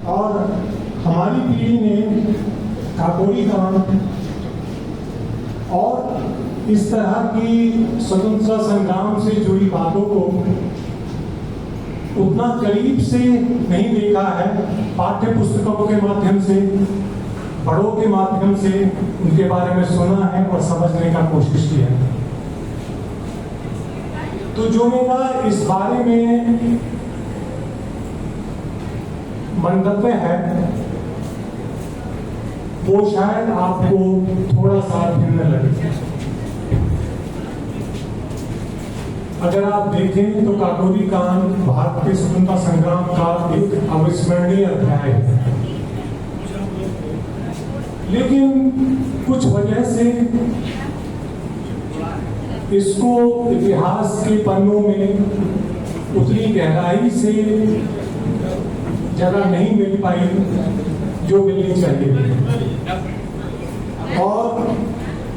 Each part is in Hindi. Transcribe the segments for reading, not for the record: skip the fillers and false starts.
और हमारी पीढ़ी ने काकोरी कांड और इस तरह की स्वतंत्रता संग्राम से जुड़ी बातों को उतना करीब से नहीं देखा है। पाठ्य पुस्तकों के माध्यम से, बड़ों के माध्यम से उनके बारे में सुना है और समझने का कोशिश किया है। तो जो मेरा इस बारे में मंतव्य है वो शायद आपको थोड़ा सा भिन्न लगे। अगर आप देखें तो काकोरी कांड भारत के स्वतंत्रता संग्राम का एक अविस्मरणीय अध्याय है, लेकिन कुछ वजह से इसको इतिहास के पन्नों में उतनी गहराई से जगह नहीं मिल पाई जो मिलनी चाहिए, और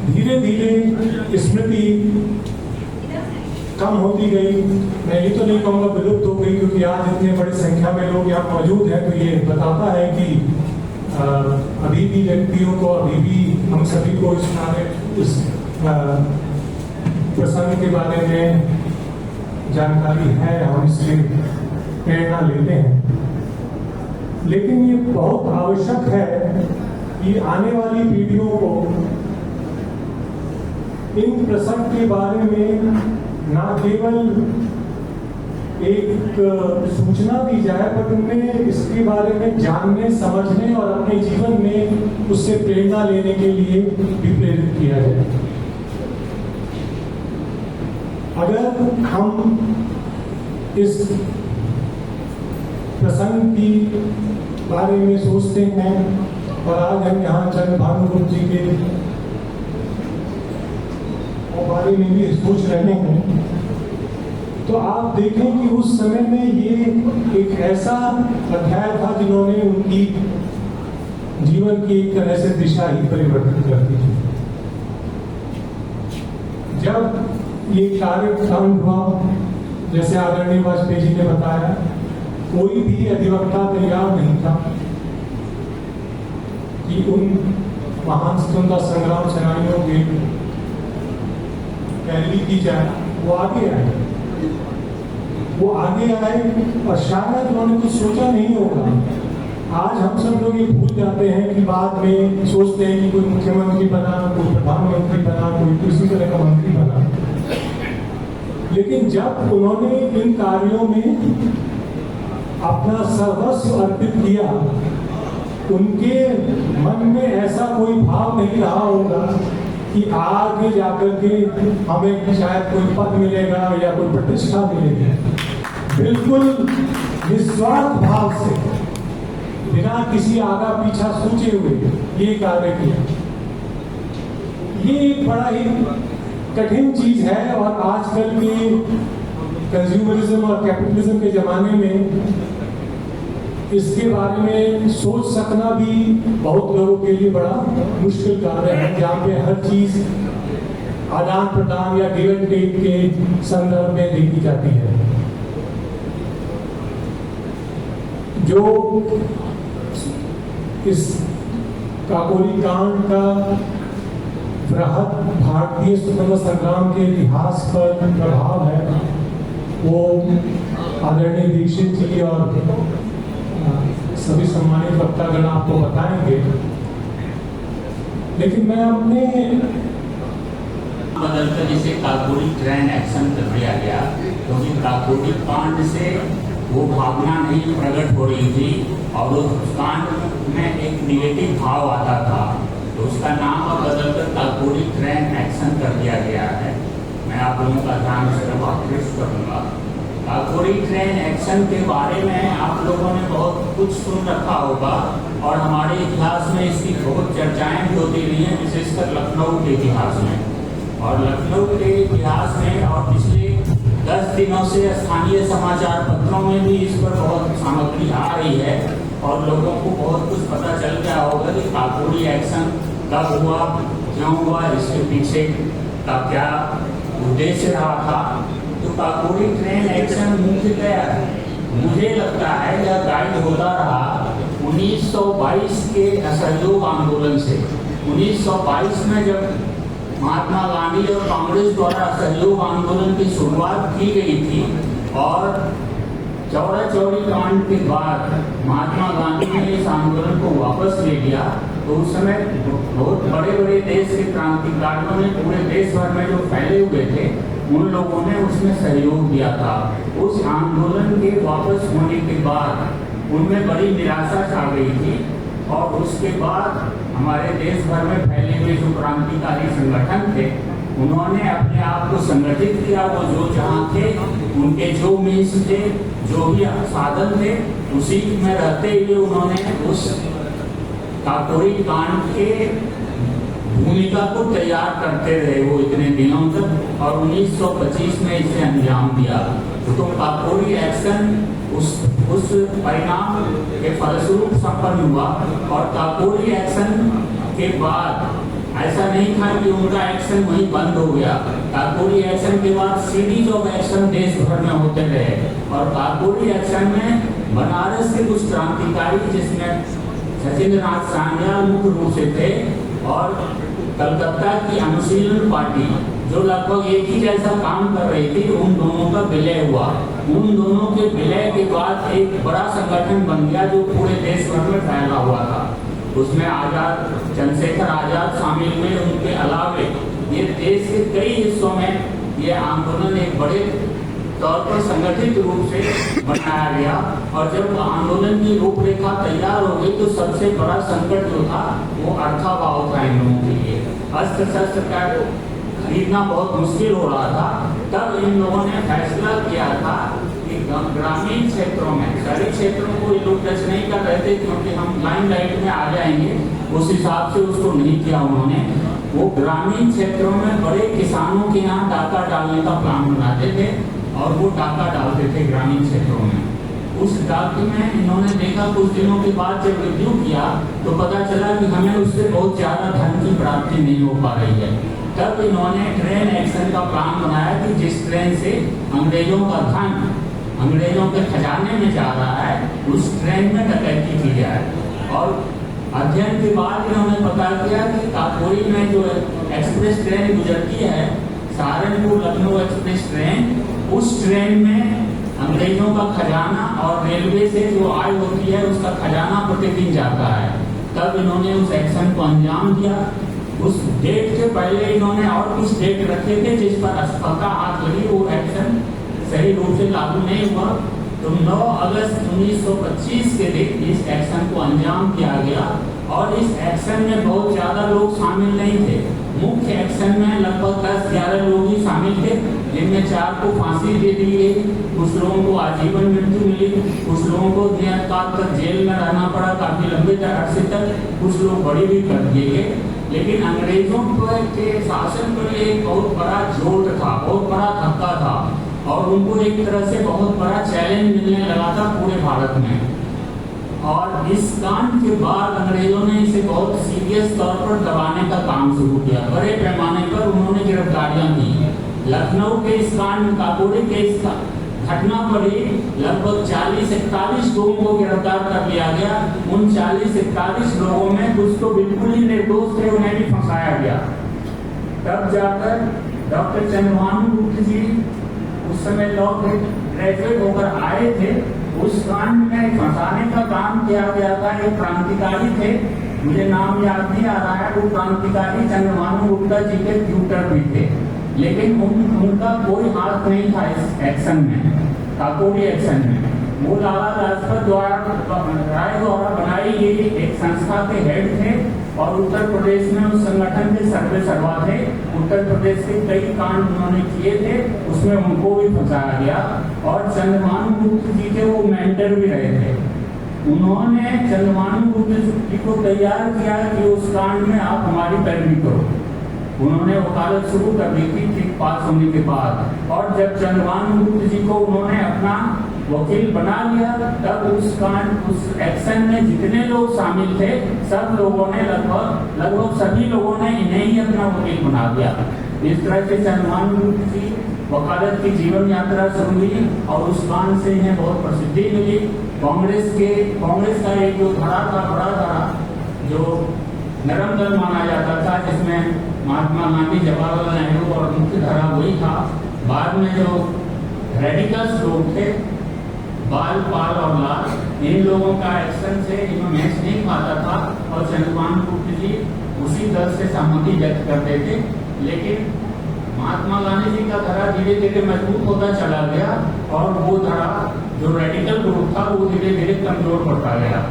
धीरे धीरे स्मृति कम होती गई। मैं ये तो नहीं कहूँगा विलुप्त हो गई, क्योंकि आज इतने बड़ी संख्या में लोग यहाँ मौजूद हैं, तो ये बताता है कि अभी भी व्यक्तियों को, अभी भी हम सभी को इस प्रसंग के बारे में जानकारी है, हम इससे प्रेरणा लेते हैं। लेकिन ये बहुत आवश्यक है कि आने वाली पीढ़ियों को इन प्रसंग के बारे में ना केवल एक सूचना दी जाए, पर उन्हें इसके बारे में जानने, समझने और अपने जीवन में उससे प्रेरणा लेने के लिए भी प्रेरित किया जाए। अगर हम इस प्रसंग की बारे में सोचते हैं, और आज हम यहाँ चंद्र भानुगुप्त जी के बारे में भी सोच रहे हैं, तो आप देखें कि उस समय में ये एक ऐसा अध्याय था जिन्होंने उनकी जीवन की एक तरह से दिशा ही परिवर्तित कर दी थी। जब ये कार्यकांड हुआ, जैसे आदरणीय वाजपेयी जी ने बताया, कोई भी अधिवक्ता तैयार नहीं था कि उन महान स्वतंत्रता संग्राम सेनानियों की पैरवी की जाए। वो आगे आए और शायद उन्होंने कुछ सोचा नहीं होगा। आज हम सब लोग ये भूल जाते हैं कि बाद में सोचते हैं कि कोई मुख्यमंत्री बना, कोई प्रधानमंत्री बना, कोई किसी तरह का मंत्री बना, लेकिन जब उन्होंने इन कार्यों में अपना सर्वस्व अर्पित किया, उनके मन में ऐसा कोई भाव नहीं रहा होगा कि आगे जाकर के हमें शायद कोई पद मिलेगा या कोई प्रतिष्ठा मिलेगी। बिल्कुल निस्वार्थ भाव से, बिना किसी आगा पीछा सोचे हुए ये कार्य किया। ये एक बड़ा ही कठिन चीज है, और आजकल के कंज्यूमरिज्म और कैपिटलिज्म के जमाने में इसके बारे में सोच सकना भी बहुत लोगों के लिए बड़ा मुश्किल कार्य है, जहाँ पे हर चीज आदान प्रदान या गिव एंड टेक के संदर्भ में देखी जाती है। जो इस काकोरी कांड का बृहद भारतीय स्वतंत्रता संग्राम के इतिहास पर प्रभाव है, वो आदरणीय दीक्षित जी और सभी सम्मानित वक्तागण आपको बताएंगे। लेकिन मैं अपने बदलकर जिसे काकोरी ट्रेन एक्शन कर दिया गया, क्योंकि काकोरी कांड से वो भावना नहीं प्रकट हो रही थी और उस कांड में एक निगेटिव भाव आता था, तो उसका नाम बदलकर काकोरी ट्रेन एक्शन कर दिया गया है। मैं आप लोगों का ध्यान इस तरफ आकृष्ट करूँगा। काकोरी ट्रेन एक्शन के बारे में आप लोगों ने बहुत कुछ सुन रखा होगा, और हमारे इतिहास में इसकी बहुत चर्चाएं भी होती रही हैं, विशेषकर लखनऊ के इतिहास में। और लखनऊ के इतिहास में और पिछले 10 दिनों से स्थानीय समाचार पत्रों में भी इस पर बहुत सामग्री आ रही है, और लोगों को बहुत कुछ पता चल गया होगा कि काकोरी एक्शन कब हुआ, क्यों हुआ, इसके पीछे का क्या उद्देश्य रहा था। तो काकोरी ट्रेन एक्शन मुख्यतः मुझे लगता है यह गाइड होता रहा 1922 के असहयोग आंदोलन से 1922 में जब महात्मा गांधी और कांग्रेस द्वारा असहयोग आंदोलन की शुरुआत की गई थी और चौरा चौरी कांड के बाद महात्मा गांधी ने इस आंदोलन को वापस ले लिया, तो उस समय बहुत बड़े बड़े देश के क्रांतिकारियों ने पूरे देश भर में जो फैले हुए थे उन लोगों ने उसमें सहयोग दिया था। उस आंदोलन के वापस होने के बाद उनमें बड़ी निराशा छा गई थी और उसके बाद हमारे देश भर में फैले हुए जो क्रांतिकारी संगठन थे उन्होंने अपने आप को संगठित किया। वो जो जहाँ थे उनके जो मीन्स थे, जो भी साधन थे, उसी में रहते हुए उन्होंने उस काकोरी कांड के भूमिका को तैयार करते रहे वो इतने दिनों तक और 1925 में इसे अंजाम दिया। तो काकोरी एक्शन उस परिणाम के फलस्वरूप संपन्न हुआ और काकोरी एक्शन के बाद ऐसा नहीं था कि उनका एक्शन वहीं बंद हो गया। काकोरी एक्शन के बाद सीरीज ऑफ एक्शन देश भर में होते रहे और काकोरी एक्शन में बनारस के कुछ क्रांतिकारी जिसमें सचिंद्रनाथ सान्याल मुख्य रूप से थे और कलकत्ता की अनुशीलन पार्टी जो लगभग एक ही जैसा काम कर रही थी, उन दोनों का विलय हुआ। उन दोनों के विलय के बाद एक बड़ा संगठन बन गया जो पूरे देश भर में फैला हुआ था। उसमें आजाद चंद्रशेखर आजाद शामिल हुए। उनके अलावे ये देश के कई हिस्सों में ये आंदोलन एक बड़े तौर पर संगठित रूप से बनाया गया और जब आंदोलन की रूपरेखा तैयार हो गई तो सबसे बड़ा संकट जो था वो अर्थाभाव था इन लोगों के लिए। अस्त्र शस्त्र का खरीदना बहुत मुश्किल हो रहा था। तब इन लोगों ने फैसला किया था कि ग्रामीण क्षेत्रों में, शहरी क्षेत्रों को ये लोग टच नहीं कर रहे थे क्योंकि हम लाइमलाइट में आ जाएंगे, उस हिसाब से उसको नहीं किया उन्होंने। वो ग्रामीण क्षेत्रों में बड़े किसानों के यहाँ डाका डालने का प्लान बनाते थे और वो डाका डालते थे ग्रामीण क्षेत्रों में। उस डाके में इन्होंने देखा कुछ दिनों के बाद जब रिव्यू किया तो पता चला कि हमें उससे बहुत ज़्यादा धन की प्राप्ति नहीं हो पा रही है। तब इन्होंने ट्रेन एक्शन का प्लान बनाया कि जिस ट्रेन से अंग्रेजों का धन अंग्रेजों के खजाने में जा रहा है उस ट्रेन में डकैती की जाए। और अध्ययन के बाद इन्होंने पता किया कि काकोरी में जो एक्सप्रेस ट्रेन गुजरती है, सहारनपुर लखनऊ एक्सप्रेस ट्रेन, उस ट्रेन में अंग्रेजों का खजाना और रेलवे से जो आय होती है उसका खजाना प्रतिदिन जाता है। तब इन्होंने उस एक्शन को अंजाम दिया। उस डेट के पहले इन्होंने और कुछ डेट रखे थे जिस पर असफलता हाथ लगी, वो एक्शन सही रूप से लागू नहीं हुआ। तो 9 अगस्त 1925 के दिन इस एक्शन को अंजाम दिया गया और इस एक्शन में बहुत ज़्यादा लोग शामिल नहीं थे। मुख्य एक्शन में लगभग 10-11 लोग ही शामिल थे, जिनमें 4 को फांसी दे दी गई, कुछ लोगों को आजीवन मृत्यु मिली, कुछ लोगों को नियतकाल तक जेल में रहना पड़ा काफी लंबे अरसे तक, कुछ लोग बड़ी भी कर दिए गए। लेकिन अंग्रेजों के शासन पर एक बहुत बड़ा जोर था, बहुत बड़ा धक्का था और उनको एक तरह से बहुत बड़ा चैलेंज मिलने लगा था पूरे भारत में। और इस कांड के बाद अंग्रेजों ने इसे बहुत सीरियस तौर पर दबाने का काम शुरू किया। बड़े पैमाने पर उन्होंने गिरफ्तारियां की। लखनऊ के इस कांड, काकोरी के इस घटना पर ही लगभग 40-41 लोगों को गिरफ्तार कर लिया गया। उन 40-41 लोगों में कुछ तो बिल्कुल ही निर्दोष थे, उन्हें भी फंसाया गया। तब जाकर डॉक्टर चंद्रभानु गुप्त जी उस समय लॉ ग्रेजुएट होकर आए थे। उस कांड में फंसाने का काम किया गया था। एक क्रांतिकारी थे, मुझे नाम याद नहीं आ रहा है, वो क्रांतिकारी चंद्रभानु गुप्ता जी के ट्यूटर भी थे, लेकिन उनका कोई हाथ नहीं था इस एक्शन में, काकोरी एक्शन में। वो लाला लाजपत राय द्वारा बनाई गई एक संस्था के हेड थे और उत्तर प्रदेश में उस संगठन के सर्वे सर्वा थे। उत्तर प्रदेश के कई कांड उन्होंने किए थे, उसमें उनको भी फंसाया गया और चंद्रभानु गुप्त जी के वो मेंटर भी रहे थे। उन्होंने चंद्रभानु गुप्त जी को तैयार किया कि उस कांड में आप हमारी पैरवी करो। उन्होंने वकालत शुरू कर दी थी ठीक पास होने के बाद। और जब चंद्रभानु गुप्त जी को उन्होंने अपना वकील बना लिया तब उस एक्शन में जितने लोग शामिल थे सब लोगों ने लगभग सभी लोगों ने इन्हें ही अपना वकील बना दिया। इस तरह से चंद्रभानु गुप्त जी वकालत की जीवन यात्रा शुरू हुई और उस कांड से इन्हें बहुत प्रसिद्धि मिली। कांग्रेस का एक जो धड़ा था, बड़ा धड़ा, जो नरम दल माना जाता था, जिसमें महात्मा गांधी, जवाहरलाल नेहरू और मुख्य धारा वही था। बाद में जो रेडिकल्स लोग थे, बाल, पाल और लाल, इन लोगों का एक्शन से इन्हें मैच नहीं खाता था और चंद्रभान गुप्त जी उसी दल से सहमति व्यक्त करते थे। लेकिन महात्मा गांधी जी का धड़ा धीरे धीरे मजबूत होता चला गया और वो धड़ा जो रेडिकल ग्रुप था वो धीरे धीरे कमजोर पड़ता गया।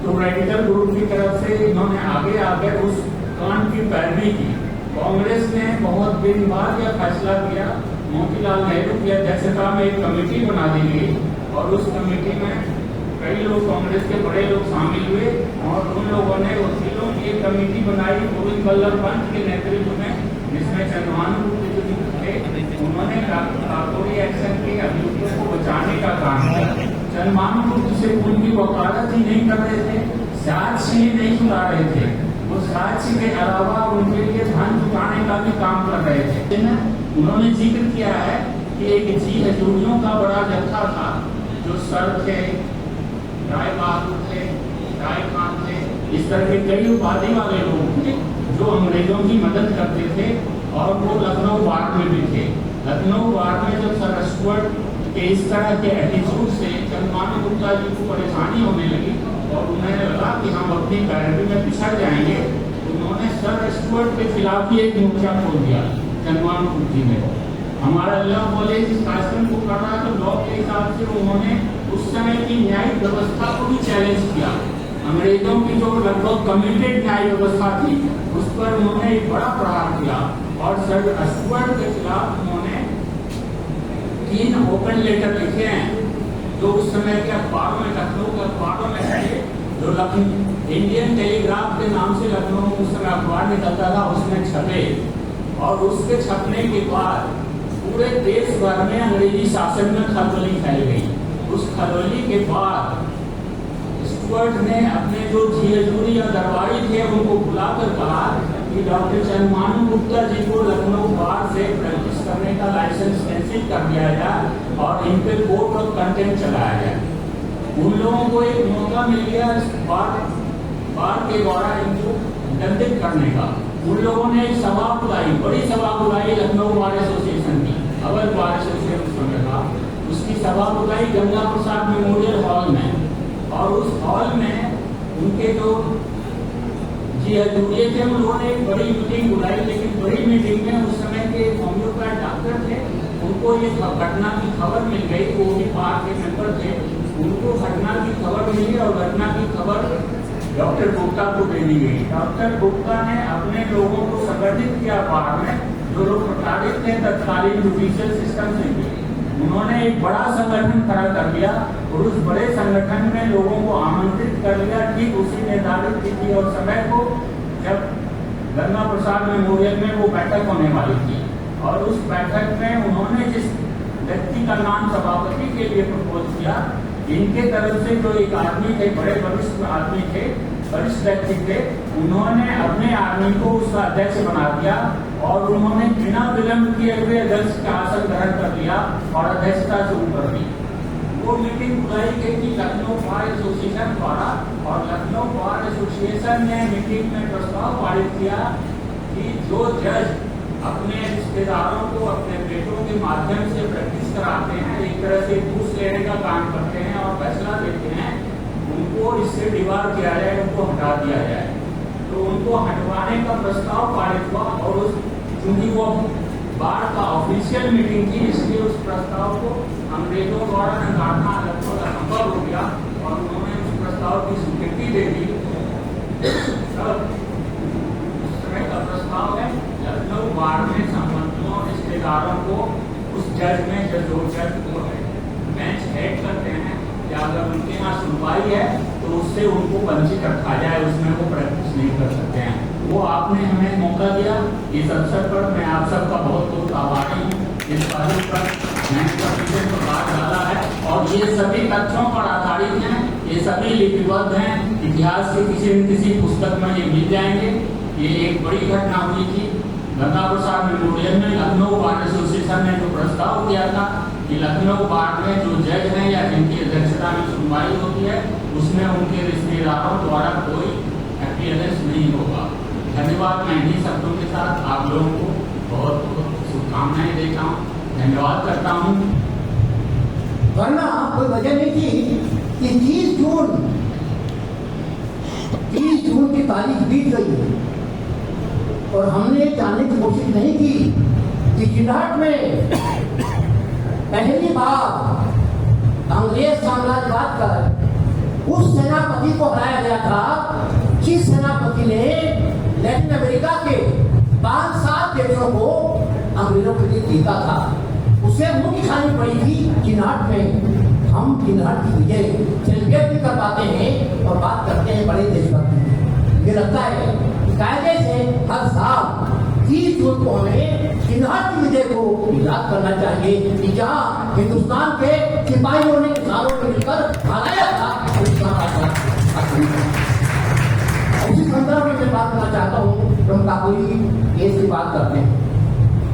तो रेडिकल ग्रुप की तरफ से इन्होंने आगे आकर उस कांड की पैरवी की। कांग्रेस ने बहुत दिन बाद यह फैसला किया, मोतीलाल नेहरू की अध्यक्षता में एक कमेटी बना दी गई और उस कमेटी में कई लोग, कांग्रेस के बड़े लोग शामिल हुए और उन लोगों ने वकीलों की एक कमेटी बनाई गोविंद बल्लभ पंत के नेतृत्व में, जिसमें चंद्रभान गुप्त जी थे। उन्होंने काकोरी एक्शन के अभियुक्तों को बचाने का काम किया। चंद्रभान गुप्त से उनकी वकालत ही नहीं कर रहे थे, साक्ष्य ही नहीं सुना रहे थे, वो साक्ष्य के अलावा उनके लिए धन जुटाने का भी काम कर रहे थे। उन्होंने जिक्र किया है कि एक जी हजूरियों का बड़ा जत्था था, जो सर थे, राय बहादुर थे, राय खान थे, इस तरह के कई उपाधि वाले लोग थे जो अंग्रेजों की मदद करते थे और वो लखनऊ बार में भी थे। लखनऊ बार में जब सर स्टुअर्ट के इस तरह के एटीट्यूड से चंद्रभान गुप्ता जी को परेशानी होने लगी और उन्हें लगा कि हम अपनी पैरवी में पिछड़ जाएंगे, उन्होंने सर स्टुअर्ट के खिलाफ ही एक मोर्चा खोल दिया। चंद्रभान गुप्त जी ने हमारा लॉ कॉलेज शासन को कर रहा, तो लॉ के हिसाब से उन्होंने उस समय की न्यायिक व्यवस्था को भी चैलेंज किया। अंग्रेजों की जो लगभग कमिटेड न्याय व्यवस्था थी उस पर उन्होंने एक बड़ा प्रहार किया और सर स्टुअर्ट के खिलाफ उन्होंने 3 ओपन लेटर लिखे हैं, जो उस समय के अखबारों में, लखनऊ के अखबारों में थे, जो इंडियन टेलीग्राफ के नाम से लखनऊ उस समय अखबार निकलता था, उसमें छपे। और उसके छपने के बाद पूरे देश भर में अंग्रेजी शासन में खलबली फैल गई। उस खलबली के बाद स्टुअर्ट ने अपने जो जी हजूरी या दरबारी थे उनको बुलाकर कहा कि डॉक्टर चंद्रभान गुप्ता जी को लखनऊ बार से प्रैक्टिस करने का लाइसेंस कैंसिल कर दिया जाए और इन पे कोर्ट ऑफ कंटेम्प्ट चलाया जाए। उन लोगों को एक मौका मिल गया बार के द्वारा इनको दंडित करने का। उन लोगों ने एक सभा बुलाई, बड़ी सभा बुलाई लखनऊ बार एसोसिएशन की, अवध बार एसोसिएशन का। उसकी सभा बुलाई गंगा प्रसाद मेमोरियल हॉल में और उस हॉल में उनके जो जी हजूरिये थे उन्होंने एक बड़ी मीटिंग बुलाई। लेकिन बड़ी मीटिंग में उस समय के होम्योपैथ डॉक्टर थे, उनको ये घटना की खबर मिल गई, वो भी बार के मेंबर थे, उनको घटना की खबर मिली और घटना की खबर डॉक्टर गुप्ता को दे दी गई। डॉक्टर गुप्ता ने अपने लोगों को संगठित किया बाहर में, जो लोग प्रताड़ित थे तत्कालीन जुडिशियल सिस्टम से। उन्होंने एक बड़ा संगठन खड़ा कर दिया और उस बड़े संगठन में लोगों को आमंत्रित कर लिया ठीक उसी निर्धारित तिथि और समय को जब गंगा प्रसाद मेमोरियल में वो बैठक होने वाली थी। और उस बैठक में उन्होंने जिस व्यक्ति का नाम सभापति के लिए प्रपोज किया, इनके तरफ से जो एक आदमी थे, बड़े वरिष्ठ आदमी थे, वरिष्ठ व्यक्ति थे, उन्होंने अपने आदमी को उसका अध्यक्ष बना दिया और उन्होंने बिना विलंब किए हुए अध्यक्ष का आसन ग्रहण कर लिया और अध्यक्षता शुरू कर दी। वो मीटिंग बुलाई गई थी लखनऊ बार एसोसिएशन द्वारा और लखनऊ बार एसोसिएशन ने मीटिंग में प्रस्ताव पारित किया कि जो जज अपने रिश्तेदारों को अपने बेटों के माध्यम से प्रैक्टिस कराते हैं, एक तरह से घूस लेने का काम करते हैं और फैसला देते हैं, उनको इससे डिबार किया जाए, उनको हटा दिया जाए। तो उनको हटवाने का प्रस्ताव पारित हुआ और उस चूंकि वो बार का ऑफिशियल मीटिंग थी, इसलिए उस प्रस्ताव को अंग्रेजों द्वारा नकारना लगभग असंभव हो गया और उन्होंने उस प्रस्ताव की स्वीकृति दे दी। उस समय का प्रस्ताव है लखनऊ बार में संबंधियों और रिश्तेदारों को उस जज में जो जज को बेंच हेड करते हैं या अगर उनके यहाँ सुनवाई है तो उससे उनको वंचित रखा जाए, उसमें वो प्रैक्टिस नहीं कर सकते हैं। वो आपने हमें मौका दिया, इस अवसर पर मैं आप सबका बहुत बहुत आभारी हूँ। इस बात पर मैंने प्रकाश डाला है और ये सभी तथ्यों पर आधारित हैं, ये सभी लिपिबद्ध हैं, इतिहास के किसी न किसी पुस्तक में ये मिल जाएंगे। ये एक बड़ी घटना हुई थी गंगा प्रसाद मेमोरियल में लखनऊ बार एसोसिएशन ने जो प्रस्ताव किया था कि लखनऊ बार में जो जज हैं या जिनकी अध्यक्षता में सुनवाई होती है उसमें उनके रिश्तेदारों द्वारा कोई अपीयरेंस नहीं होगा। धन्यवाद। मैं इन्हीं शब्दों के साथ आप लोगों को बहुत बहुत शुभकामनाएं देता हूँ, धन्यवाद करता हूँ। वरना कोई वजह नहीं थी कि 30 जून की तारीख बीत गई है और हमने जानने की कोशिश नहीं की कि चिन्हाट में पहली बार अंग्रेज साम्राज्यवाद कर उस सेनापति को हराया गया था जिस सेनापति ने लैटिन अमेरिका के 5-7 देशों को अंग्रेजों के लिए जीता था। उसे मुख्य खानी पड़ी थी चिन्हाट में। हम चिन्हाट की विजय सेलिब्रेट भी कर पाते हैं और बात करते हैं बड़े देशभक्ति। मुझे लगता है कि कायदे से हर साल 30 जून को हमें चिन्हाट की विजय को याद करना चाहिए कि जहाँ हिंदुस्तान के सिपाहियों ने किसानों को मिलकर हराया था उसी संदर्भ में मैं बात करना चाहता हूँ। हम काकोरी केस की बात करते हैं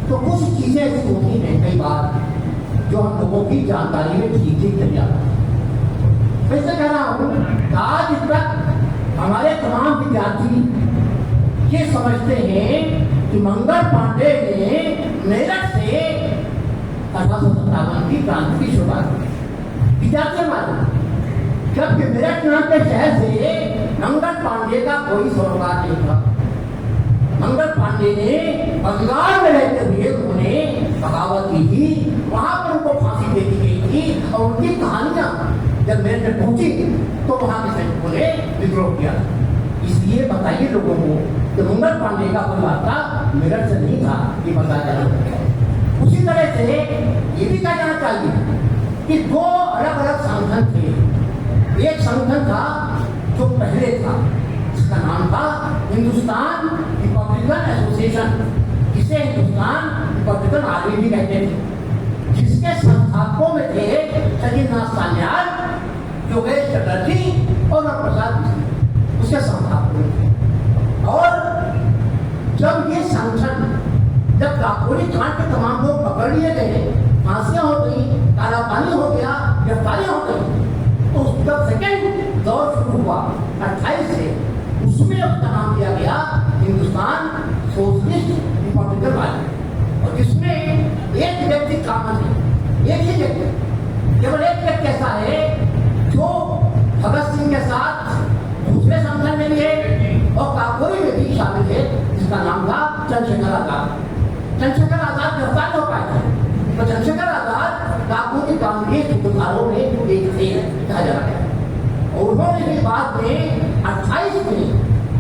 तो कुछ चीजें ऐसी होती हैं कई बार जो हम लोगों की जानकारी में ठीक नहीं आता। मैं इससे कह रहा हूँ आज तक हमारे तमाम विद्यार्थी ये समझते हैं कि मंगल पांडे ने मेरठ से 1857 की क्रांति की शुरुआत की। विद्यार्थी हमारे जबकि मेरठ नाम के शहर से मंगल पांडे का कोई सरोकार नहीं था। मंगल पांडे ने बंगाल में रहते हुए उन्होंने बगावत की थी, वहां पर उनको फांसी दे दी गई थी और उनकी कहानियां जब मेरे तक पहुंची तो वहां के सैनिकों ने विद्रोह किया। इसलिए बताइए लोगों को कि मंगल पांडे का कोई वार्ता मेरठ से नहीं था, ये बताया जाना चाहिए। उसी तरह से ये भी कहा जाना चाहिए कि 2 अलग अलग संगठन थे। एक संगठन था जो पहले था जिसका नाम था हिंदुस्तान रिपब्लिकन एसोसिएशन, जिसे हिंदुस्तान रिपब्लिकन आर्मी भी कहते थे, जिसके संस्थापकों में थे सचिंद्रनाथ सान्याल, योगेश चटर्जी और प्रसाद उसके संस्थापकों में थे। और जब ये संगठन जब काकोरी कांड के तमाम लोग पकड़ लिए गए, फांसियां हो गई, काला पानी हो गया, गिरफ्तारियां हो गई, तो जब सेकेंड दौर शुरू हुआ 28 से, उसमें उसका नाम दिया गया हिंदुस्तान सोशलिस्ट रिपब्लिकन पार्टी। और जिसमें एक व्यक्ति कॉमन है, एक ही व्यक्ति, केवल एक व्यक्ति ऐसा है जो भगत सिंह के साथ दूसरे संगठन में भी है और काकोरी में भी शामिल है, जिसका नाम था चंद्रशेखर आजाद। चंद्रशेखर आजाद गिरफ्तार हो पाए थे, तो चंद्रशेखर आजाद काकोरी कांड के सूत्रधारों में एक थे कहा जा रहा है। और उन्होंने भी बाद में 28 में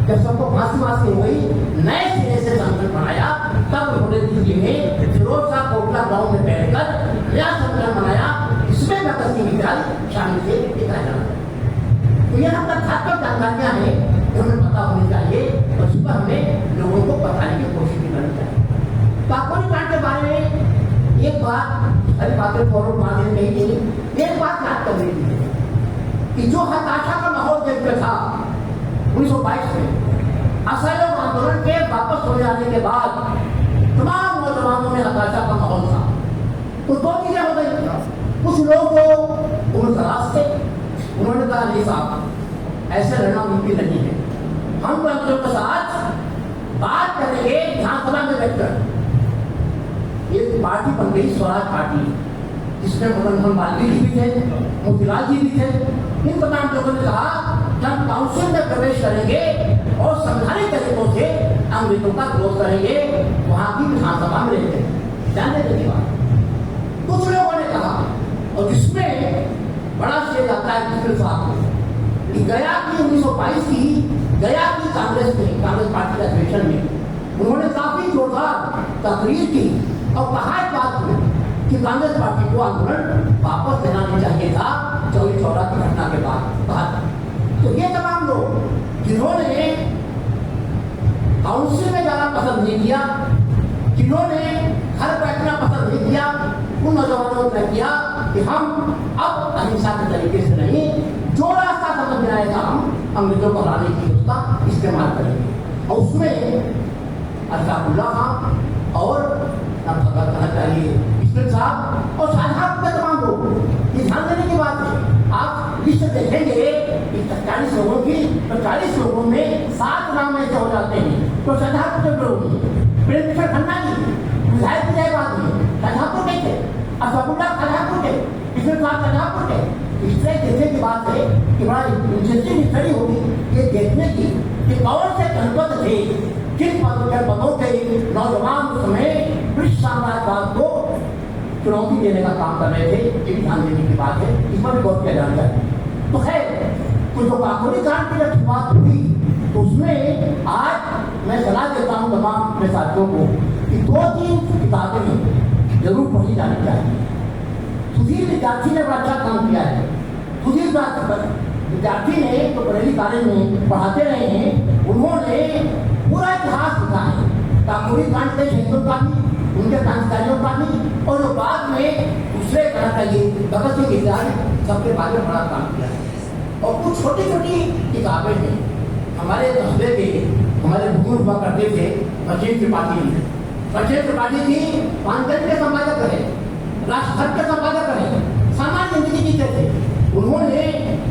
जब सबको फांसी हो गई, नए सिरे से संगठन बनाया। तब उन्होंने दिल्ली में फिरोज शाह कोटला गांव में बैठकर नया संगठन बनाया, इसमें भगत सिंह विद्यालय शामिल थे दिखाया जा रहा है। तो यह तथ्यात्मक जानकारियां हैं जो हमें पता होनी चाहिए और इस पर हमें लोगों को बताने की कोशिश भी करनी चाहिए। काकोरी कांड के बारे में एक बात सारी बातें फौरन मानने नहीं थी, एक बात याद करनी थी कि जो हताशा का माहौल देश में था 1922 में असहयोग आंदोलन के वापस हो जाने के बाद तमाम नौजवानों में हताशा का माहौल था। तो 2 चीजें हो गई। कुछ लोगों को उम्र दराज थे, उन्होंने कहा नहीं साहब ऐसे रहना मुमकिन नहीं है, हम अंग्रेजों के साथ बात करेंगे विधानसभा में बैठकर। एक पार्टी बन गई स्वराज पार्टी, जिसमें मदन मोहन मालवीय जी भी थे, मोतीलाल जी भी थे। इन तमाम लोगों ने कहा जब काउंसिल में प्रवेश करेंगे और संवैधानिक तरीकों से अंग्रेजों का विरोध करेंगे, वहां की विधानसभा में रहते जानने की बात कुछ लोगों ने कहा। और जिसमें बड़ा श्रेय आता है किशोर साहब को कि गया की 1922 की गया की कांग्रेस पार्टी के अधिवेशन में उन्होंने काफी जोरदार तकरीर की और कहा इस बात को कि कांग्रेस पार्टी को आंदोलन वापस लेना नहीं चाहिए था 24/14 की घटना के बाद। तो ये तमाम लोग जिन्होंने काउंसिल में जाना पसंद नहीं किया, जिन्होंने घर बैठना पसंद नहीं किया, उन नौजवानों ने किया कि हम अब अहिंसा के तरीके से नहीं, जो रास्ता समझ में आएगा हम अंग्रेजों को हराने की उसका इस्तेमाल करेंगे। और उसमें अशफाकुल्ला खान और कहना चाहिए इस्माइल साहब और शाहजहां के तमाम लोग। ये ध्यान देने की बात है। आप लिस्ट देखेंगे कि 40 लोगों की, तो 40 लोगों में 7 नाम ऐसे हो जाते हैं तो शाहजहां के लोग प्रेम किशोर खन्ना जी विधायक विजयवाद में शाहजहांपुर के थे, अशफाकुल्ला शाहजहांपुर के, इस्माइल साहब शाहजहांपुर के। इससे देखने की बात है कि बड़ा इंटरेस्टिंग स्टडी होगी ये देखने की कि कौन से जनपद थे किन पदों के नौजवान उस समय ब्रिटिश साम्राज्यवाद को चुनौती देने का काम कर रहे थे। ये भी ध्यान देने की बात है, इस पर भी गौर किया जाना चाहिए। तो खैर तो जो काकोरी कांड की जब शुरुआत हुई तो उसमें आज मैं सलाह देता हूँ तमाम अपने साथियों को कि 2-3 किताबें जरूर पढ़ी जानी चाहिए। सुधीर विद्यार्थी ने बड़ा अच्छा काम किया है। सुधीर विद्यार्थी ने तो बरेली कॉलेज में पढ़ाते रहे हैं, उन्होंने पूरा इतिहास लिखा है काकोरी कांड के शहीदों का भी, उनके क्रांतिकारियों का भी, और जो बाद में दूसरे कहना चाहिए भगत सिंह इत्यादि सबके बारे में बड़ा काम किया है। और कुछ छोटी छोटी किताबें हैं हमारे कस्बे के हमारे बुजुर्ग हुआ करते थे। बशीर त्रिपाठी जी पांचजन्य के संपादक रहे, राष्ट्रभक्त के संपादक रहे, सामान्य जिंदगी जीते थे। उन्होंने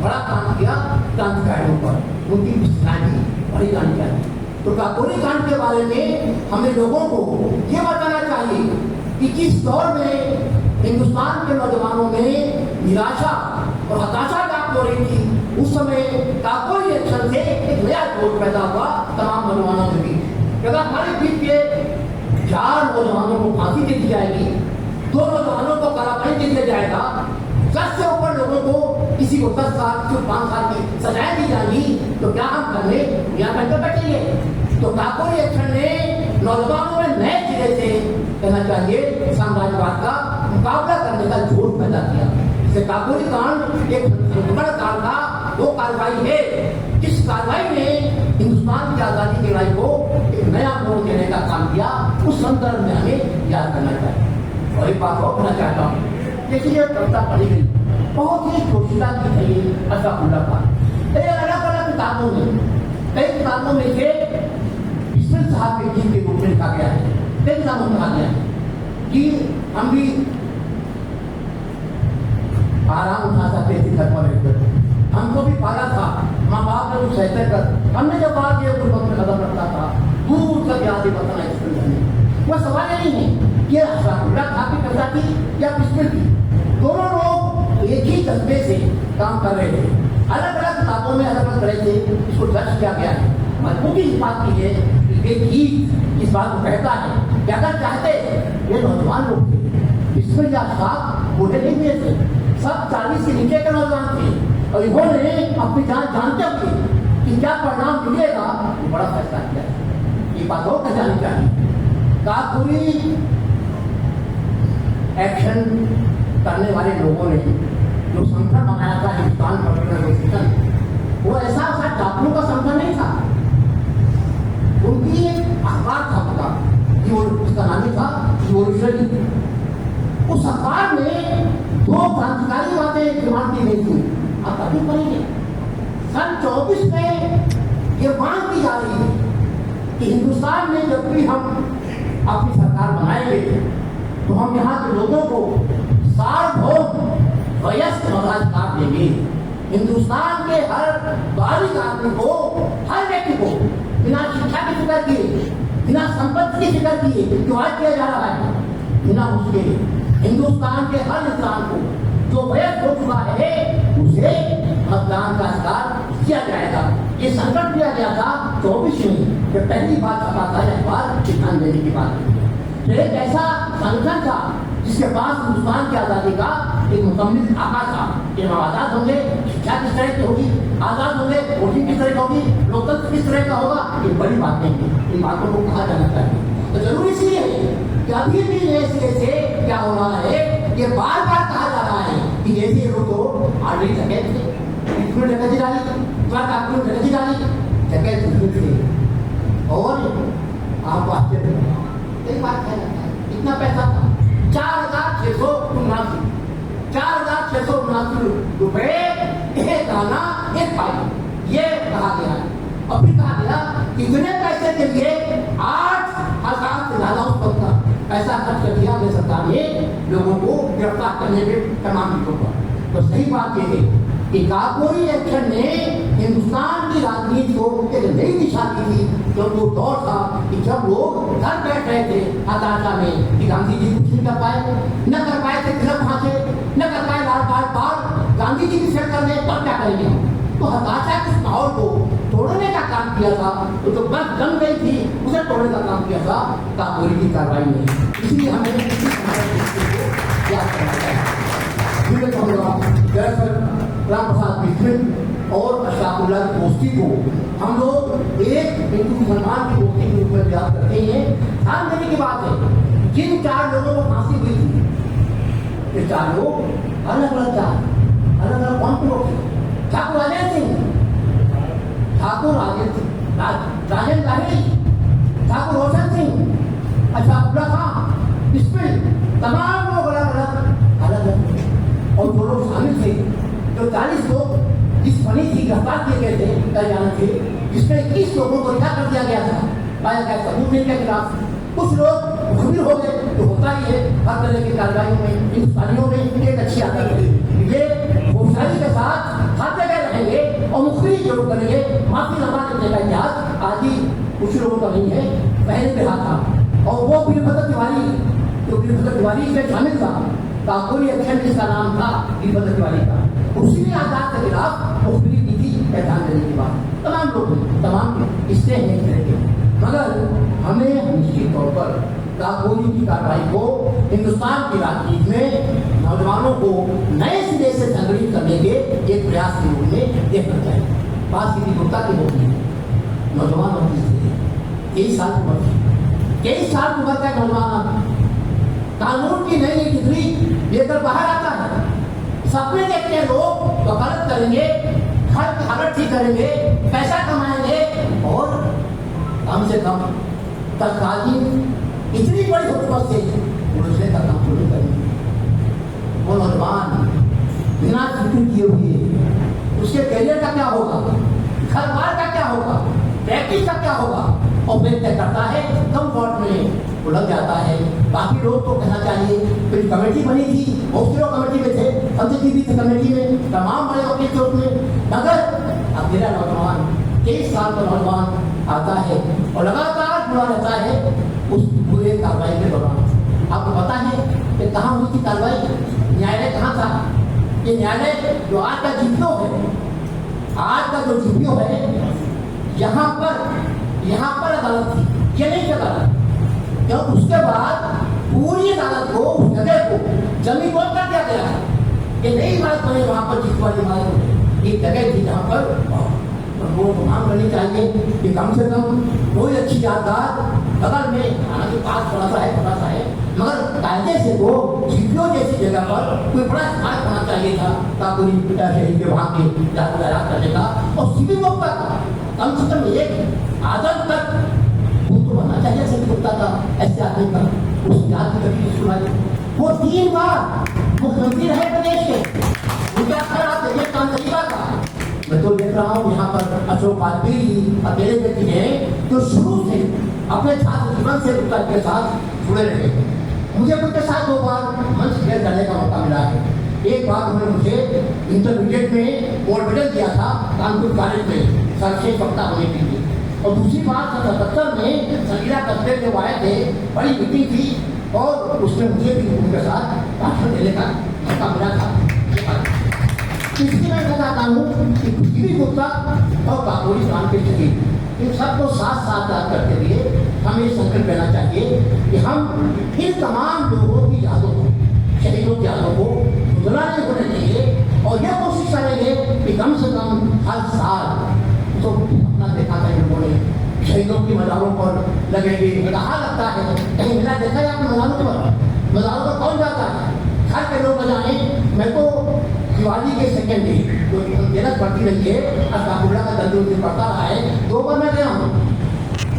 बड़ा काम किया क्रांतिकारियों पर, उनकी विस्तारी बड़ी जानी चाहिए। तो काकोरी कांड के बारे में हमें लोगों को ये बताना चाहिए कि किस दौर में हिंदुस्तान के नौजवानों में निराशा और हताशा प्राप्त हो रही थी। उस समय काकोरी एक्शन से एक नया जोश पैदा हुआ तमाम नौजवानों के बीच। अगर हमारे बीच के 4 नौजवानों को फांसी दे दी जाएगी, 2 नौजवानों को कारावास दे दिया जाएगा, 10 से ऊपर लोगों को किसी को 10 साल, किसी को 5 साल की सजाएं दी जाएगी, तो क्या हम करने यहाँ करके बैठेंगे? तो काकोरी एक्शन ने नौजवानों में नए सिरे से कहना चाहिए साम्राज्यवाद का मुकाबला करने का जोश पैदा किया। इसे काकोरी कांड एक बड़ा कांड था, वो कार्रवाई है जिस कार्रवाई ने हिंदुस्तान की आजादी की लड़ाई को एक नया मोड़ देने का काम किया। उस संदर्भ में हमें याद करना चाहिए। और एक बात और कहना चाहता हूँ, देखिए कविता पढ़ी गई बहुत ही जोशीला की है अशफाकुल्ला का। अलग अलग किताबों में, कई किताबों में से इस्माइल साहब के गीत के रूप में लिखा गया है, कई किताबों में कहा गया है कि हम भी आराम उठा सकते थे घर पर रहकर, हमको भी पाला था माँ बाप ने कुछ सहते कर, हमने जब बात ये गुरबत में कदम रखता था दूर तक याद ही बताना इसमें वो सवाल नहीं है कि अशफाकुल्ला खां की कविता थी या इस्माइल की। दोनों लोग एक ही कस्बे से काम कर रहे थे, अलग अलग किताबों में अलग अलग तरह से इसको दर्ज किया गया है। मजबूती इस बात की है कि एक गीत इस बात को कहता है कि अगर चाहते ये नौजवान लोग थे, इस्माइल साहब बूढ़े नहीं हुए थे, सब 40 के नीचे के नौजवान थे, और इन्होंने अपनी जान जानते हुए कि क्या परिणाम मिलेगा वो बड़ा फैसला किया। ये बात और कह जानी चाहिए। काकोरी एक्शन करने वाले लोगों ने जो संगठन बनाया था हिंदुस्तान पब्लिक एसोसिएशन, वो ऐसा डाकुओं का संगठन नहीं था। उनकी एक अखबार था उनका, उसका नाम ही था रिवॉल्यूशनरी। उस अखबार में 2 क्रांतिकारी बातें डिमांड की गई थी, आप अभी पढ़ेंगे। सन 24 में ये मांग की जा रही है कि हिंदुस्तान में जब भी हम अपनी सरकार बनाएंगे तो हम यहाँ के लोगों को सार्वभौम वयस्क मताधिकार देंगे। हिंदुस्तान के हर बालिग आदमी को, हर व्यक्ति को बिना शिक्षा की फिक्र किए, बिना संपत्ति की फिक्र किए विवाद किया जा रहा है, बिना उसके हिंदुस्तान के हर इंसान को जो वयस्क हो चुका है उसे मतदान का अधिकार दिया जाएगा। ये संकट दिया गया था 24 में, जब पहली बात छपा था अखबार ध्यान देने की बात। तो एक ऐसा संगठन था जिसके पास हिंदुस्तान की आजादी का एक मुकम्मल आका था कि हम आजाद होंगे, शिक्षा किस तरह की होगी, आजाद होंगे, वोटिंग किस तरह की होगी, लोकतंत्र किस तरह का होगा, ये बड़ी बातें हैं। इन बातों को कहा जाना चाहिए। तो जरूरी इसलिए है कि अभी भी नए सिरे से क्या हो रहा है, ये बार बार कहा जा रहा है कि जैसे लोग तो ऑलरेडी जगह थे, डकैती डाली, डकैती डाली, डकैती थे। और आपको आश्चर्य एक बात कहना है, इतना पैसा था 4,679 रुपए एक आना एक पाई, ये कहा गया। और फिर कहा गया इतने पैसे के लिए 8 पैसा खर्च कर दिया अपने सरकार ने लोगों को गिरफ्तार करने में तमाम चीजों पर। तो सही बात यह है कि काकोरी एक्शन ने हिंदुस्तान की राजनीति को एक नई दिशा दी थी। जब वो दौर था कि जब लोग घर बैठ रहे थे हताशा में कि गांधी जी कुछ नहीं कर पाए, न कर पाए थे तिलक वहां से, न कर पाए लाल बाल गांधी जी की सेट कर दे, तब क्या करेंगे। तो हताशा के माहौल को तोड़ने का काम किया था। तो जो बस जम गई थी उसे तोड़ने का काम किया था काकोरी की कार्रवाई में। इसलिए हमें याद करना चाहिए। दरअसल राम प्रसाद बिस्मिल और अशफाकुल्लाह की दोस्ती को हम लोग एक हिंदू मुसलमान की दोस्ती के रूप में याद करते हैं। ध्यान देने की बात है, जिन 4 लोगों को फांसी हुई थी, ये 4 लोग अलग अलग कौन के लोग थे? ठाकुर राजेंद्र सिंह, राजेंद्र लाहिड़ी, ठाकुर रोशन सिंह, अशफाकुल्लाह खां, बिस्मिल, तमाम लोग अलग और जो लोग शामिल थे, जो 40 लोग जिस फनी थी गिरफ्तार किए गए थे हरियाणा के, जिसमें 21 लोगों को रिहा कर दिया गया था, पाया गया सबूत नहीं के खिलाफ। कुछ लोग मुखबिर हो गए, तो होता ही है हर तरह की कार्रवाई में हिंदुस्तानियों में एक अच्छी आदत है। ये होशियारी के साथ हर जगह रहेंगे और मुखबिरी जरूर करेंगे। माफी लगा देने का इतिहास आज ही कुछ लोगों का नहीं है, पहले भी रहा था। और वो वीरभद्र तिवारी, जो वीरभद्र तिवारी इसमें शामिल था, काकोरी एक्शन जिसका नाम था वीरभद्र तिवारी का, उसी ने आजाद के खिलाफ मुखबिरी की थी पहचान देने की बात। तमाम लोग तमाम इससे हैं इस तरह के, मगर हमें निश्चित तौर पर काकोरी की कार्रवाई को हिंदुस्तान की राजनीति में नौजवानों को नए सिरे से संगठित करने के एक प्रयास के रूप में देखना चाहिए। बात सीधी गुप्ता की होती है, नौजवान होती है 23 साल की उम्र, 23 साल की उम्र का नौजवान कानून की नई डिग्री लेकर बाहर आता है। सपने देखते हैं लोग वकालत करेंगे, घर हालत ठीक करेंगे, पैसा कमाएंगे और कम से कम तत्कालीन इतनी बड़ी हुकूमत से उड़ने का काम शुरू करेंगे। वो नौजवान बिना छुट्टी किए हुए उसके करियर का क्या होगा, घर बार का क्या होगा, प्रैक्टिस का क्या होगा, और फिर तय करता है कम वोट में उलझ जाता है। बाकी लोग तो कहना चाहिए फिर कमेटी बनी थी, बहुत से लोग कमेटी में थे, संत जी भी थे कमेटी में, तमाम बड़े वकील थे उसमें, मगर अकेला नौजवान 23 साल का नौजवान आता है और लगातार जुड़ा रहता है उस पूरे कार्रवाई के दौरान। आपको पता है कि कहाँ हुई थी कार्रवाई, न्यायालय कहाँ था? ये न्यायालय जो आज का जीपीओ है, आज का जो जीपीओ है, यहाँ पर अदालत थी, ये नहीं अदालत। जब उसके बाद पूरी अदालत को उस जगह को जमीन को कर दिया गया, ये नई इमारत बनी वहाँ पर जीत वाली इमारत, एक जगह थी जहाँ पर वो मांग करनी चाहिए कि कम से कम कोई अच्छी यादगार बगल में, हालांकि पास थोड़ा सा है, मगर कायदे से वो जीपीओ जैसी जगह पर कोई बड़ा स्मारक होना चाहिए था काकोरी शहीद के वहाँ के याद करने का, और सिविल वक्त का कम से कम एक आदत तक वो तो बनना चाहिए। सिविल वक्त का ऐसे आदमी का उस याद की कभी सुनाई। वो 3 बार मुख्यमंत्री रहे प्रदेश के, उनका काम तरीका था। मैं तो देख रहा हूँ यहाँ पर अशोक वाजपेयी अकेले व्यक्ति हैं जो शुरू से अपने छात्र जीवन से गुप्ता के साथ जुड़े रहे। मुझे उनके साथ 2 बार मंच शेयर करने का मौका मिला है। एक बार उन्होंने मुझे इंटरमीडिएट में गोल्ड मेडल दिया था कानपुर कॉलेज में सर्वश्रेष्ठ वक्ता होने के लिए, और दूसरी बार 1977 में संगीला कस्बे में आए थे, बड़ी मीटिंग थी और उसमें मुझे भी उनके साथ भाषण देने का मौका मिला था। इसलिए मैं कहता हूँ कि गिरी गुप्ता और काकोरी कांड के शहीद इन सबको साथ याद करते हुए हमें ये संकल्प लेना चाहिए कि हम इन तमाम लोगों की यादों को, शहीदों की यादों को धुंधला नहीं होने देंगे और यह कोशिश करेंगे कि कम से कम हर साल तो अपना देखा था इन लोगों ने शहीदों की मज़ारों पर लगेंगे। कहाँ लगता है, कहीं मिला देखा है आपने मज़ारों पर कौन जाता है? घर के लोग बजाएं। मैं तो दिवाली के सेकेंड डे जो धनतेरस पड़ती रही है, अशफाकुल्लाह का दर्द उस दिन पड़ता रहा है, 2 बार मैं गया हूँ।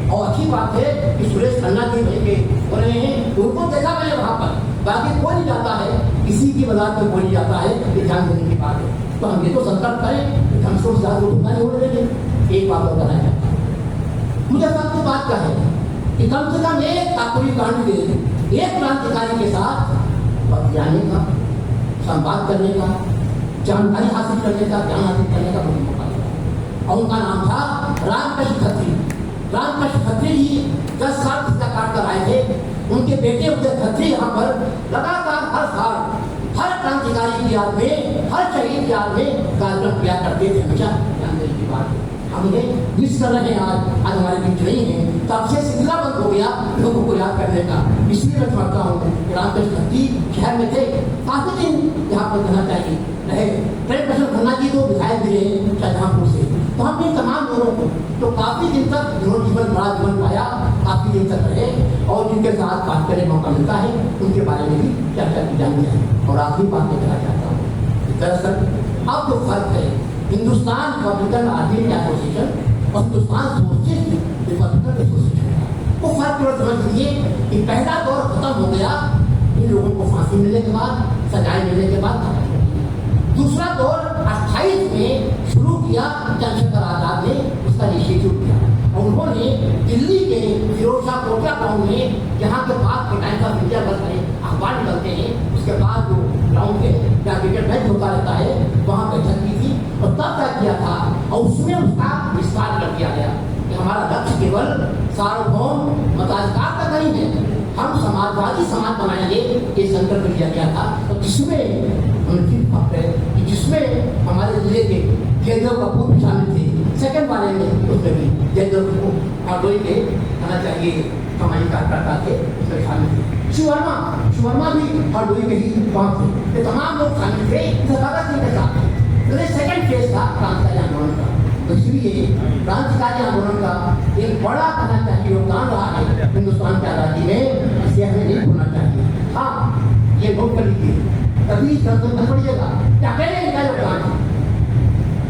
और अच्छी बात है कि सुरेश खन्ना जी भाई के हो रहे हैं, उनको देखा मैंने वहाँ पर, बाकी कोई नहीं जाता है, किसी की मदद में कोई नहीं जाता है, ये ध्यान देने की बात है। तो हम ये तो संकल्प करें कि हम सोच ज़्यादा उतना नहीं होने देंगे। एक बात और कहना है, मुझे सबको बात का है कि कम से कम एक काकोरी कांड दे एक क्रांतिकारी के साथ बतियाने का, संवाद करने का, जानकारी हासिल करने का, ज्ञान हासिल करने का मुझे मौका मिला। और उनका नाम था रामकृष्ण खत्री। रामकृष्ण खत्री जी 10 साल पिछला काट कर आए थे। उनके बेटे उदय खत्री यहाँ पर लगातार हर साल हर क्रांतिकारी की याद में, हर शहीद की याद में कार्यक्रम किया करते थे। हमेशा ध्यान देने की बात है। हम उन्हें मिस कर रहे हैं। आज हमारे बीच नहीं है, तब से सिलसिला बंद हो गया लोगों को याद करने का। इसलिए मैं समझता हूँ कि रामकृष्ण खत्री शहर में थे, काफी दिन यहाँ पर रहना चाहिए रहे। प्रेम प्रसन्न खन्ना जी तो विधायक भी रहे शाहजहांपुर से। तो हम इन तमाम लोगों को तो काफी दिन तक जिन्होंने जीवन बड़ा जीवन पाया, काफी दिन तक रहे और जिनके साथ बात करने का मौका मिलता है, उनके बारे में भी चर्चा की जानी है। और आखिरी बात मैं कहना चाहता हूँ, दरअसल अब जो फर्क है हिंदुस्तान रिपब्लिकन आर्मी एसोसिएशन और हिंदुस्तान सोशलिस्ट रिपब्लिकन एसोसिएशन का, वो फर्क केवल समझ लीजिए कि पहला दौर खत्म हो गया इन लोगों को फांसी मिलने के बाद, सजाए मिलने के बाद। दूसरा दौर 28 में शुरू किया चंद्रशेखर आजाद ने, उसका इनिशिएटिव किया और उन्होंने दिल्ली के फिरोज शाह कोटला ग्राउंड में, जहाँ के पास के टाइम का मीडिया वर्ग में अखबार निकलते हैं, उसके बाद जो ग्राउंड के जहाँ क्रिकेट मैच होता रहता है, वहाँ बैठक की थी और तब तय किया था और उसमें उसका विस्तार कर दिया गया कि हमारा लक्ष्य केवल सार्वभौम मताधिकार तक नहीं है, हम समाजवादी समाज बनाएंगे, ये संकल्प लिया गया था। तो जिसमें हमारे जिले के जयदेव कपूर भी शामिल थे। सेकंड वाले में उसमें भी जयदेव कपूर हरदोई के आना चाहिए सामाजिक कार्यकर्ता थे, उसमें शामिल थे। शिवर्मा भी हरदोई के ही वहाँ थे। ये तमाम लोग शामिल थे भगत सिंह के साथ। तो ये सेकंड फेज था क्रांतिकारी आंदोलन का। तो इसलिए क्रांतिकारी आंदोलन का एक बड़ा कहना चाहिए योगदान रहा है हिंदुस्तान की आज़ादी में, इसे हमें नहीं भूलना चाहिए। हाँ, ये नोट कर लीजिए, कभी संशोधन पड़िएगा क्या पहले इनका योगदान है।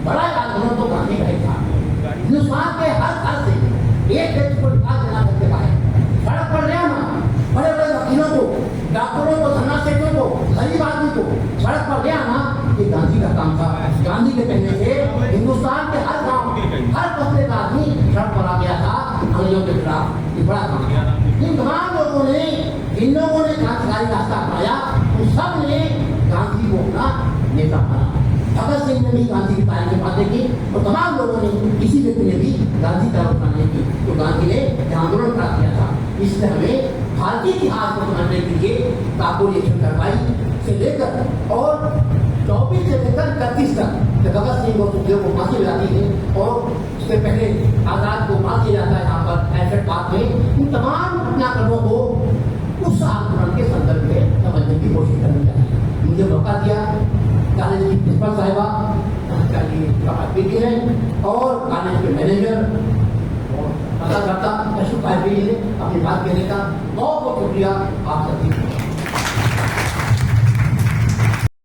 बड़ा आंदोलन तो गांधी का ही था। हिंदुस्तान के हर घर से एक व्यक्ति को निकाल देना करके पाए, सड़क पर ले आना, बड़े बड़े वकीलों को, डॉक्टरों को, धन्नासेठों को, गरीब आदमी को सड़क पर ले आना, ये गांधी का काम था। गांधी के कहने से हिंदुस्तान के हर गांव, हर कस्बे का आदमी सड़क पर आ गया था अंग्रेजों के खिलाफ। ये बड़ा काम था। इन तमाम लोगों ने, इन लोगों ने क्रांतिकारी रास्ता अपनाया, उन सब ने गांधी को अपना नेता माना। भगत सिंह ने भी गांधी की तारीफ में बातें की और तमाम लोगों ने, किसी व्यक्ति ने भी गांधी का अपनाने की, तो गांधी ने आंदोलन करा दिया था। इसलिए हमें भारतीय इतिहास को समझने के लिए काकोरी एक्शन कार्रवाई से लेकर और 24 से लेकर 31 तक जब भगत सिंह और सुखदेव को फांसी लगाती है और उससे पहले आजाद को मार दिया जाता है यहाँ पर एलफ्रेड पार्क में, इन तमाम घटनाक्रमों को उस आंदोलन के संदर्भ में समझने की कोशिश करनी चाहिए। मुझे मौका दिया कॉलेज की प्रिंसिपल साहिबा है और कॉलेज के मैनेजर और पत्रकर्ता ने अपनी बात कहने का बहुत बहुत शुक्रिया आप सभी।